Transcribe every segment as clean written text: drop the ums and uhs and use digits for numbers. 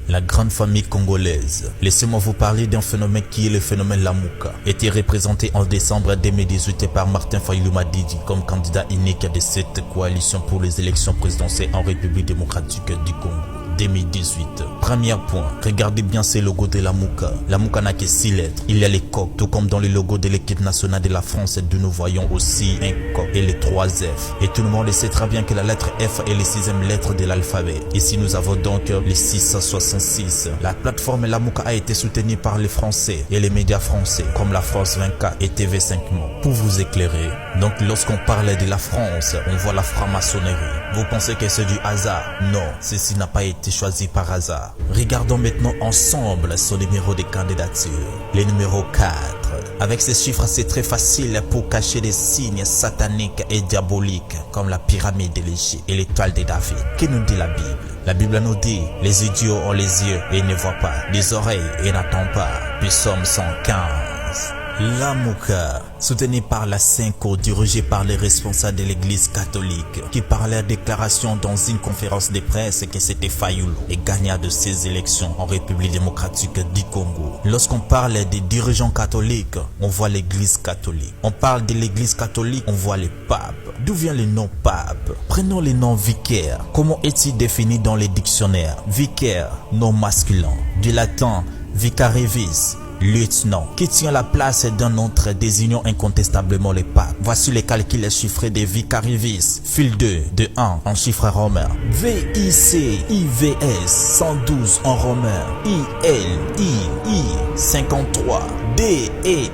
la grande famille congolaise. Laissez-moi vous parler d'un phénomène qui est le phénomène Lamuka, été représenté en décembre 2018 par Martin Fayulu Madidi comme candidat unique de cette coalition pour les élections présidentielles en République démocratique du Congo. 2018. Premier point, regardez bien ces logos de Lamuka. Lamuka n'a que 6 lettres. Il y a les coqs, tout comme dans le logo de l'équipe nationale de la France, d'où nous voyons aussi un coq et les 3 F. Et tout le monde sait très bien que la lettre F est la 6e lettre de l'alphabet. Ici nous avons donc les 666. La plateforme Lamuka a été soutenue par les Français et les médias français comme la France 24 et TV5 Monde. Pour vous éclairer, donc lorsqu'on parle de la France, on voit la franc-maçonnerie. Vous pensez que c'est du hasard? Non, ceci n'a pas été choisi par hasard. Regardons maintenant ensemble son numéro de candidature, le numéro 4. Avec ces chiffres, c'est très facile pour cacher des signes sataniques et diaboliques comme la pyramide de l'Égypte et l'étoile de David. Que nous dit la Bible? La Bible nous dit, les idiots ont les yeux et ne voient pas, les oreilles et n'entendent pas. Psaume 115. Lamuka, soutenu par la Cinco, dirigé par les responsables de l'église catholique, qui par leur déclaration dans une conférence de presse que c'était Fayulu et gagnant de ces élections en République démocratique du Congo. Lorsqu'on parle des dirigeants catholiques, on voit l'église catholique. On parle de l'église catholique, on voit les papes. D'où vient le nom pape? Prenons le nom vicaire. Comment est-il défini dans les dictionnaires? Vicaire, nom masculin. Du latin vicarivis, lieutenant, qui tient la place d'un autre désignant incontestablement le pape. Voici les calculs chiffrés de vicarivis. Fil 2 de 1 en chiffre romain. VIC-IVS 112 en romain. ILII 53. DEI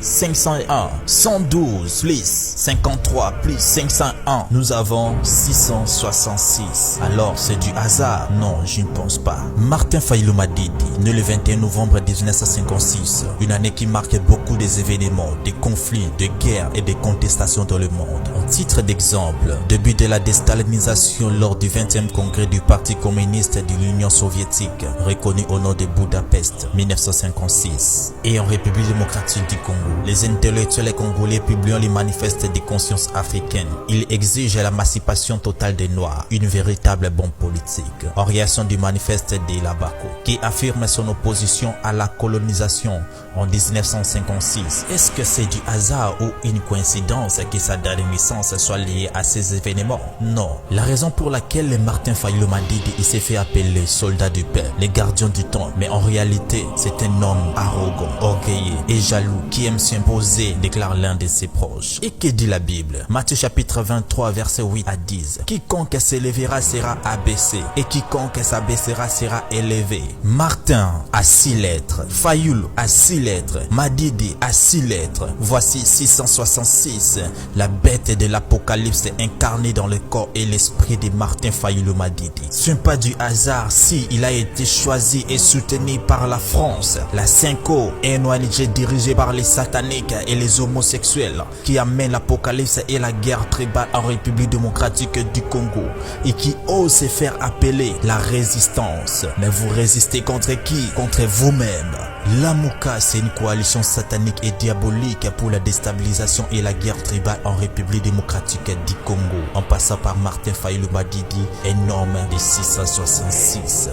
501. 112 plus 53 plus 501. Nous avons 666. Alors c'est du hasard? Non, je ne pense pas. Martin Fayulu Madidi, né le 21 novembre 1956, une année qui marque beaucoup des événements, des conflits, des guerres et des contestations dans le monde. En titre d'exemple, début de la déstalinisation lors du 20e congrès du Parti communiste de l'Union soviétique, reconnu au nom de Budapest, 1956. Et en République démocratique du Congo, les intellectuels congolais publiant les manifestes de conscience africaine. Ils exigent l'émancipation totale des Noirs, une véritable bombe politique. En réaction du manifeste de Labako, qui affirme son opposition à la colonisation en 1956. Est-ce que c'est du hasard ou une coïncidence que sa date de naissance soit liée à ces événements? Non. La raison pour laquelle Martin Fayulu Madidi s'est fait appeler soldat du peuple, les gardiens du temps, mais en réalité, c'est un homme arrogant, orgueilleux et jaloux qui aime s'imposer, déclare l'un de ses proches. Et que dit la Bible? Matthieu chapitre 23 verset 8 à 10. Quiconque s'élèvera sera abaissé et quiconque s'abaissera sera élevé. Martin a 6 lettres, Fayulu a 6 lettres, Madidi a 6 lettres. Voici 666, la bête de l'Apocalypse incarnée dans le corps et l'esprit de Martin Fayulu Madidi. Ce n'est pas du hasard si il a été choisi et soutenu par la France, la Cinco et une ONG dirigée par les sataniques et les homosexuels qui amènent l'Apocalypse et la guerre tribale en République démocratique du Congo et qui osent se faire appeler la résistance. Mais vous résistez contre qui? Contre vous-même. Lamuka, c'est une coalition satanique et diabolique pour la déstabilisation et la guerre tribale en République démocratique du Congo, en passant par Martin Fayulu Madidi, un homme de 666.